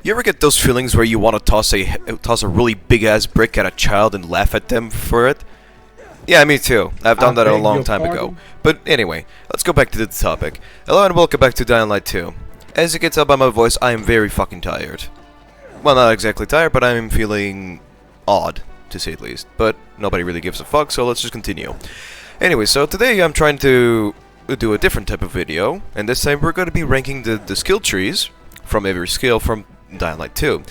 You ever get those feelings where you want to toss a really big ass brick at a child and laugh at them for it? Yeah, me too. I've done that a long time ago. But anyway, let's go back to the topic. Hello and welcome back to Dying Light 2. As you can tell by my voice, I am very fucking tired. Well, not exactly tired, but I'm feeling odd, to say the least. But nobody really gives a fuck, so let's just continue. Anyway, so today I'm trying to do a different type of video, and this time we're going to be ranking the skill trees from every skill from Dying Light 2.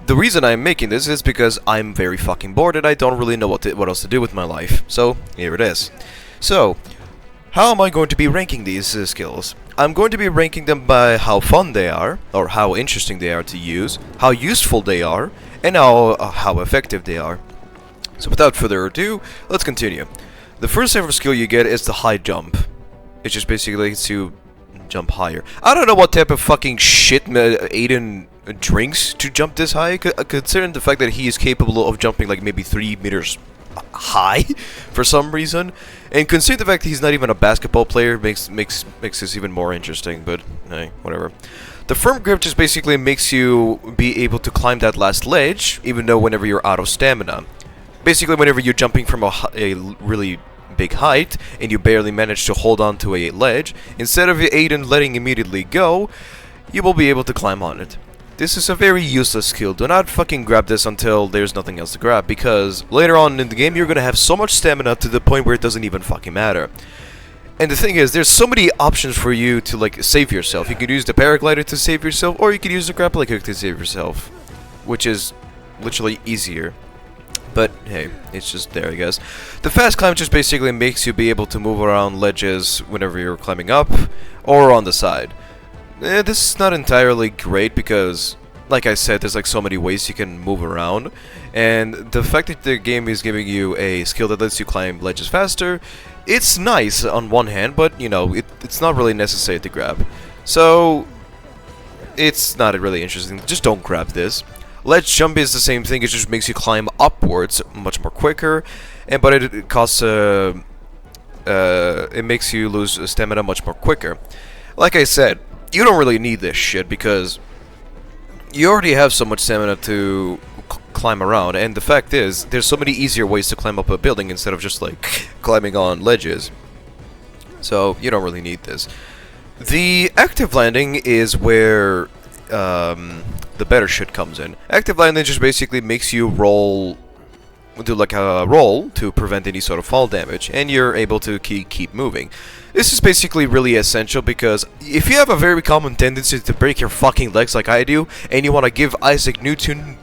The reason I'm making this is because I'm very fucking bored and I don't really know what else to do with my life. So, here it is. So, how am I going to be ranking these skills? I'm going to be ranking them by how fun they are, or how interesting they are to use, how useful they are, and how effective they are. So without further ado, let's continue. The first ever skill you get is the high jump. It just basically lets you jump higher. I don't know what type of fucking shit Aiden drinks to jump this high, considering the fact that he is capable of jumping like maybe 3 meters high for some reason, and considering the fact that he's not even a basketball player makes this even more interesting. But hey, whatever. The firm grip just basically makes you be able to climb that last ledge, even though whenever you're out of stamina. Basically, whenever you're jumping from a really big height and you barely manage to hold on to a ledge, instead of Aiden letting immediately go, you will be able to climb on it. This is a very useless skill. Do not fucking grab this until there's nothing else to grab, because later on in the game you're gonna have so much stamina to the point where it doesn't even fucking matter. And the thing is, there's so many options for you to like save yourself. You could use the paraglider to save yourself, or you could use the grappling hook to save yourself, which is literally easier. But hey, it's just there, I guess. The fast climb just basically makes you be able to move around ledges whenever you're climbing up or on the side. This is not entirely great because, like I said, there's like so many ways you can move around, and the fact that the game is giving you a skill that lets you climb ledges faster, it's nice on one hand, but you know, it's not really necessary to grab. So it's not really interesting. Just don't grab this. Ledge jump is the same thing. It just makes you climb upwards much more quicker, but it costs it makes you lose stamina much more quicker. Like I said, you don't really need this shit because you already have so much stamina to climb around, and the fact is, there's so many easier ways to climb up a building instead of just like climbing on ledges. So you don't really need this. The active landing is where the better shit comes in. Active landing just basically makes you do like a roll to prevent any sort of fall damage, and you're able to keep moving. This is basically really essential because if you have a very common tendency to break your fucking legs like I do, and you want to give Isaac Newton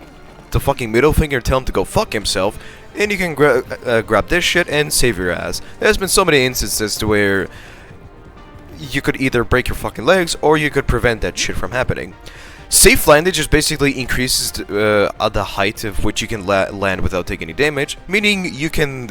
the fucking middle finger and tell him to go fuck himself, and you can grab this shit and save your ass. There's been so many instances to where you could either break your fucking legs or you could prevent that shit from happening. Safe landing just basically increases the height of which you can land without taking any damage, meaning you can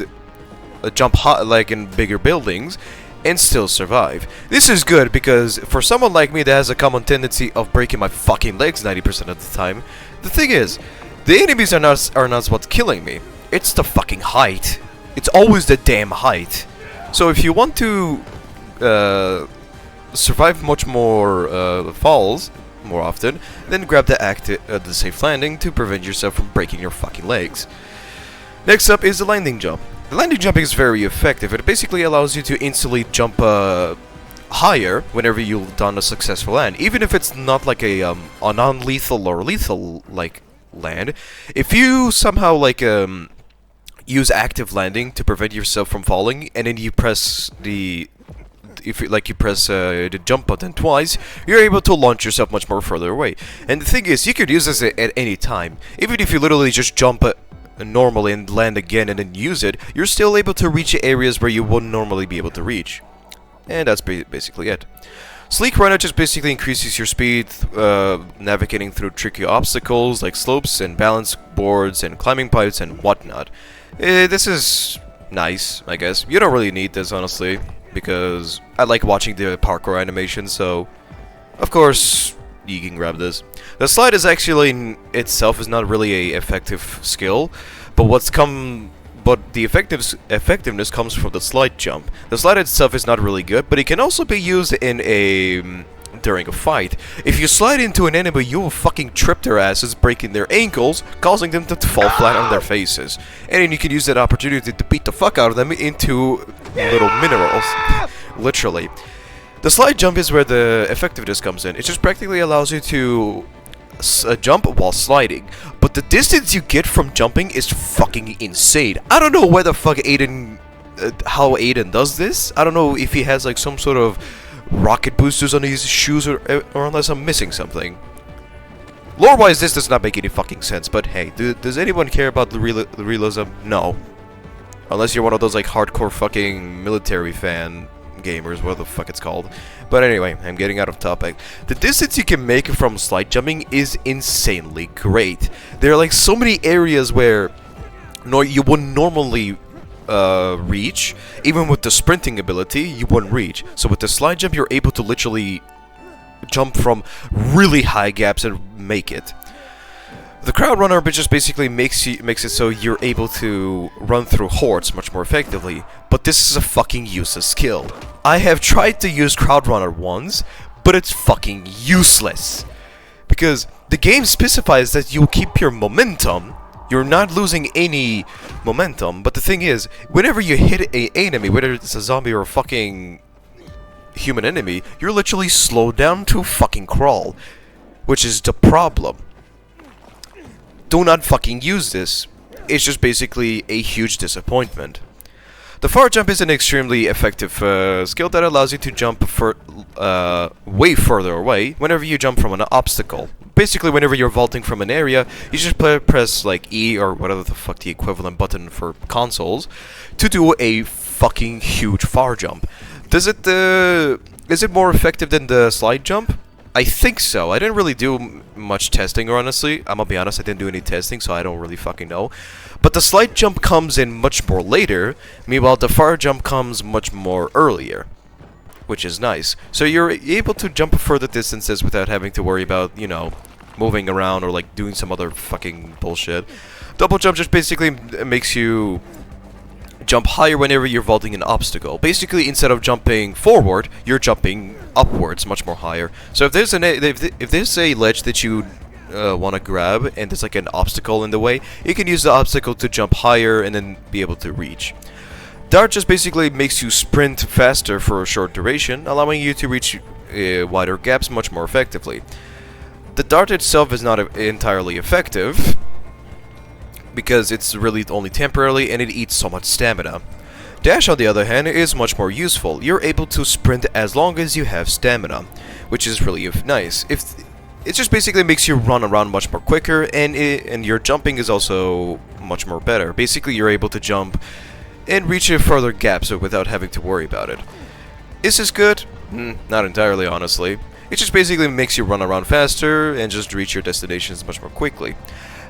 jump high, like in bigger buildings, and still survive. This is good because for someone like me that has a common tendency of breaking my fucking legs 90% of the time, the thing is, the enemies are not what's killing me. It's the fucking height. It's always the damn height. So if you want to survive much more falls more often, then grab the safe landing to prevent yourself from breaking your fucking legs. Next up is the landing jump. The landing jump is very effective. It basically allows you to instantly jump higher whenever you've done a successful land, even if it's not like a non-lethal or lethal like land. If you somehow like use active landing to prevent yourself from falling, and then you press the jump button twice, you're able to launch yourself much more further away. And the thing is, you could use this at any time. Even if you literally just jump normally and land again and then use it, you're still able to reach areas where you wouldn't normally be able to reach. And that's basically it. Sleek Runner just basically increases your speed, navigating through tricky obstacles like slopes and balance boards and climbing pipes and whatnot. This is nice, I guess. You don't really need this, honestly, because I like watching the parkour animation, so of course you can grab this. The slide is actually in itself is not really a effective skill, but the effectiveness comes from the slide jump. The slide itself is not really good, but it can also be used in a during a fight. If you slide into an enemy, you will fucking trip their asses, breaking their ankles, causing them to fall flat on their faces. And then you can use that opportunity to beat the fuck out of them into little minerals. Literally. The slide jump is where the effectiveness comes in. It just practically allows you to jump while sliding. But the distance you get from jumping is fucking insane. I don't know where the fuck Aiden... how Aiden does this. I don't know if he has like some sort of rocket boosters on his shoes or unless I'm missing something. Lore-wise, this does not make any fucking sense, but hey, does anyone care about the realism? No. Unless you're one of those like hardcore fucking military fan gamers, what the fuck it's called. But anyway, I'm getting out of topic. The distance you can make from slide jumping is insanely great. There are like so many areas where you wouldn't normally reach. Even with the sprinting ability, you wouldn't reach. So with the slide jump, you're able to literally jump from really high gaps and make it. The crowd runner just basically makes it so you're able to run through hordes much more effectively. But this is a fucking useless skill. I have tried to use crowd runner once, but it's fucking useless. Because the game specifies that you keep your momentum. You're not losing any momentum, but the thing is, whenever you hit an enemy, whether it's a zombie or a fucking human enemy, you're literally slowed down to fucking crawl. Which is the problem. Do not fucking use this. It's just basically a huge disappointment. The far jump is an extremely effective skill that allows you to jump way further away whenever you jump from an obstacle. Basically, whenever you're vaulting from an area, you just press like E or whatever the fuck the equivalent button for consoles to do a fucking huge far jump. Is it more effective than the slide jump? I think so. I didn't really do much testing, honestly. I'm gonna be honest, I didn't do any testing, so I don't really fucking know. But the slide jump comes in much more later, meanwhile the far jump comes much more earlier. Which is nice. So you're able to jump further distances without having to worry about, you know, moving around or like doing some other fucking bullshit. Double jump just basically makes you jump higher whenever you're vaulting an obstacle. Basically, instead of jumping forward, you're jumping upwards, much more higher. So if there's a ledge that you want to grab and there's like an obstacle in the way, you can use the obstacle to jump higher and then be able to reach. Dart just basically makes you sprint faster for a short duration, allowing you to reach wider gaps much more effectively. The dart itself is not entirely effective, because it's really only temporarily and it eats so much stamina. Dash, on the other hand, is much more useful. You're able to sprint as long as you have stamina, which is really nice. It just basically makes you run around much more quicker, and your jumping is also much more better. Basically, you're able to jump and reach further gaps without having to worry about it. Is this good? Not entirely, honestly. It just basically makes you run around faster and just reach your destinations much more quickly.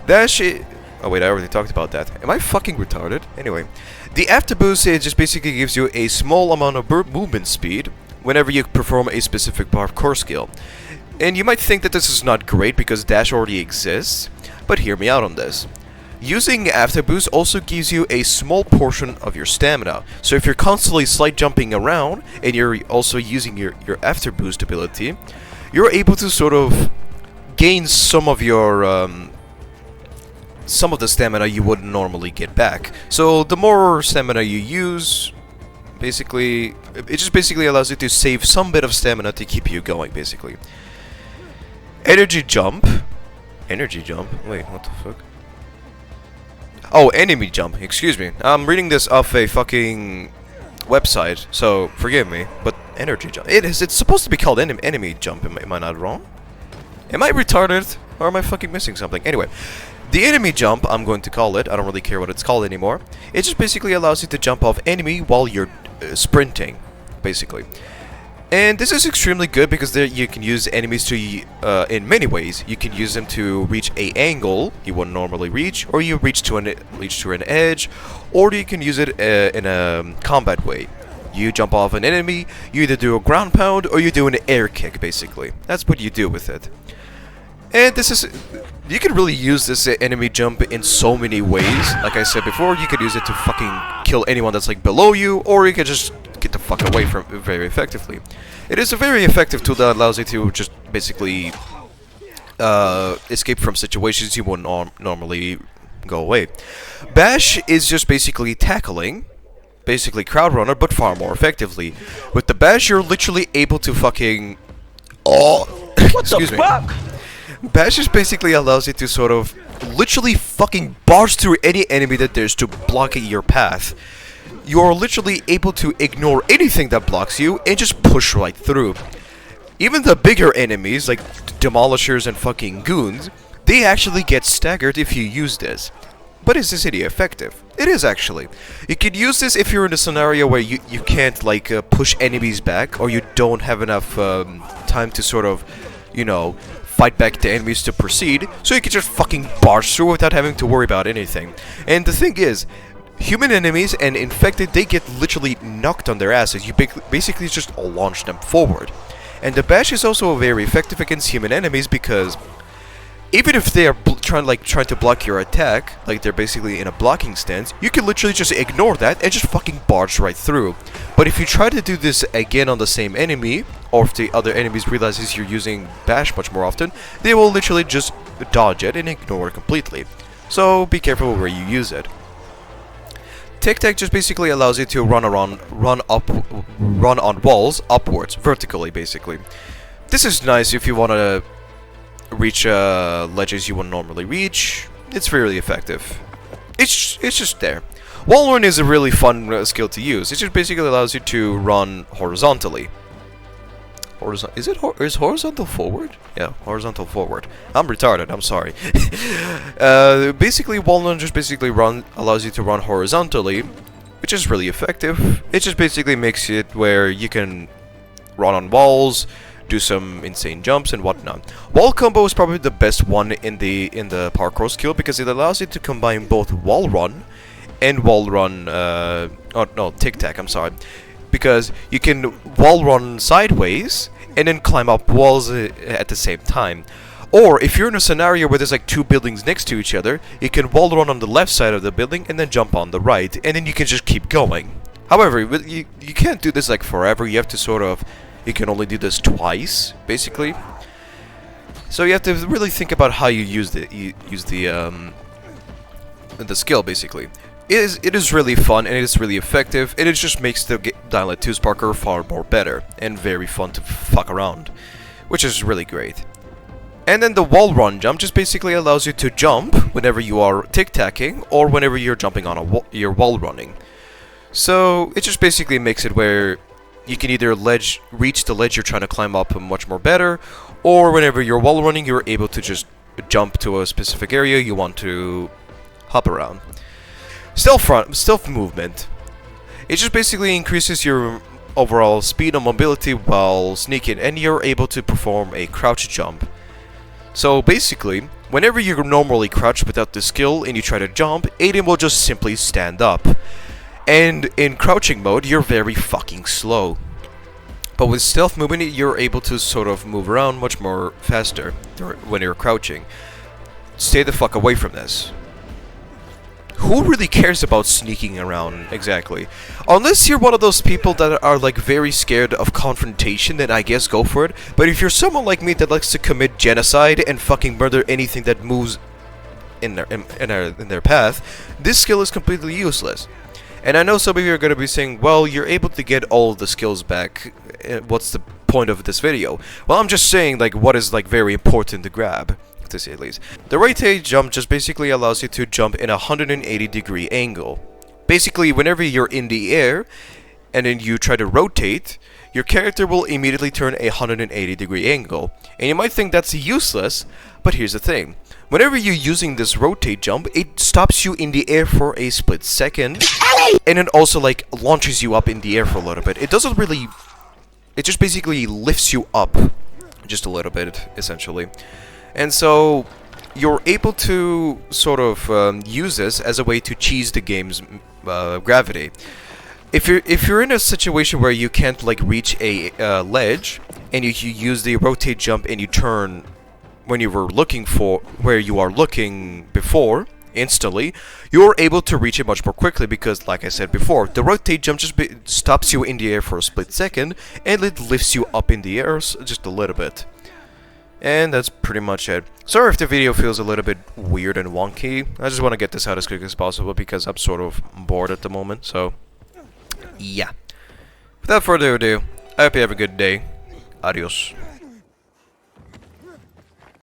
Dash... Oh wait, I already talked about that. Am I fucking retarded? Anyway. The after boost, it just basically gives you a small amount of movement speed whenever you perform a specific parkour skill. And you might think that this is not great because dash already exists, but hear me out on this. Using after boost also gives you a small portion of your stamina. So if you're constantly slide jumping around and you're also using your after boost ability, you're able to sort of gain some of your some of the stamina you wouldn't normally get back. So the more stamina you use, basically, it just basically allows you to save some bit of stamina to keep you going, basically. Energy jump. Energy jump? Wait, what the fuck? Oh, enemy jump. Excuse me. I'm reading this off a fucking website, so forgive me. But energy jump. It's supposed to be called enemy jump. Am I not wrong? Am I retarded? Or am I fucking missing something? Anyway. The enemy jump, I'm going to call it, I don't really care what it's called anymore. It just basically allows you to jump off enemy while you're sprinting, basically. And this is extremely good because there you can use enemies to in many ways. You can use them to reach a angle you wouldn't normally reach, or you reach to an edge, or you can use it in a combat way. You jump off an enemy, you either do a ground pound or you do an air kick, basically. That's what you do with it. And this is... You can really use this enemy jump in so many ways. Like I said before, you could use it to fucking kill anyone that's like below you, or you could just get the fuck away from very effectively. It is a very effective tool that allows you to just basically escape from situations you wouldn't normally go away. Bash is just basically tackling, basically crowd runner, but far more effectively. With the bash, you're literally able to fucking... What the fuck? Bash just basically allows you to sort of literally fucking barge through any enemy that there's to block your path. You're literally able to ignore anything that blocks you and just push right through. Even the bigger enemies, like demolishers and fucking goons, they actually get staggered if you use this. But is this really effective? It is actually. You could use this if you're in a scenario where you can't like push enemies back, or you don't have enough time to sort of, you know, fight back the enemies to proceed, so you can just fucking barge through without having to worry about anything. And the thing is, human enemies and infected, they get literally knocked on their asses. You basically just launch them forward. And the bash is also very effective against human enemies because even if they are trying to block your attack, like they're basically in a blocking stance, you can literally just ignore that and just fucking barge right through. But if you try to do this again on the same enemy, or if the other enemies realizes you're using bash much more often, they will literally just dodge it and ignore it completely. So be careful where you use it. Tic Tac just basically allows you to run on walls upwards, vertically basically. This is nice if you want to reach ledges you wouldn't normally reach. It's really effective. It's just there. Wall run is a really fun skill to use. It just basically allows you to run horizontally. Is horizontal forward? Yeah, horizontal forward. I'm retarded, I'm sorry. Basically, wall run just basically allows you to run horizontally, which is really effective. It just basically makes it where you can run on walls, do some insane jumps and whatnot. Wome Combo is probably the best one in the parkour skill because it allows you to combine both wall run and tic tac, I'm sorry. Because you can wall run sideways and then climb up walls at the same time. Or if you're in a scenario where there's like two buildings next to each other, you can wall run on the left side of the building and then jump on the right, and then you can just keep going. However, you can't do this like forever. You have to sort of, you can only do this twice, basically. So you have to really think about how you use the skill, basically. It is really fun and it is really effective, and it just makes the Dying Light 2's parkour far more better and very fun to fuck around, which is really great. And then the wall run jump just basically allows you to jump whenever you are tic-tacking or whenever you're jumping on you're wall running. So it just basically makes it where you can either reach the ledge you're trying to climb up much more better, or whenever you're wall running, you're able to just jump to a specific area you want to hop around. Stealth movement. It just basically increases your overall speed and mobility while sneaking, and you're able to perform a crouch jump. So basically, whenever you're normally crouched without the skill and you try to jump, Aiden will just simply stand up. And in crouching mode, you're very fucking slow. But with stealth movement, you're able to sort of move around much more faster when you're crouching. Stay the fuck away from this. Who really cares about sneaking around exactly? Unless you're one of those people that are like very scared of confrontation, then I guess go for it. But if you're someone like me that likes to commit genocide and fucking murder anything that moves in their path, this skill is completely useless. And I know some of you are going to be saying, well, you're able to get all of the skills back. What's the point of this video? Well, I'm just saying like what is like very important to grab, to say at least. The rotate jump just basically allows you to jump in a 180-degree angle. Basically, whenever you're in the air and then you try to rotate, your character will immediately turn a 180-degree angle. And you might think that's useless, but here's the thing. Whenever you're using this rotate jump, it stops you in the air for a split second, and it also like launches you up in the air for a little bit. It doesn't really, it just basically lifts you up just a little bit, essentially. And so you're able to sort of use this as a way to cheese the game's gravity. If you're in a situation where you can't like reach a ledge, and you use the rotate jump and you turn when you were looking for where you are looking before, instantly, you're able to reach it much more quickly because, like I said before, the rotate jump just stops you in the air for a split second and it lifts you up in the air just a little bit. And that's pretty much it. Sorry if the video feels a little bit weird and wonky. I just want to get this out as quick as possible because I'm sort of bored at the moment, so yeah. Without further ado, I hope you have a good day. Adios.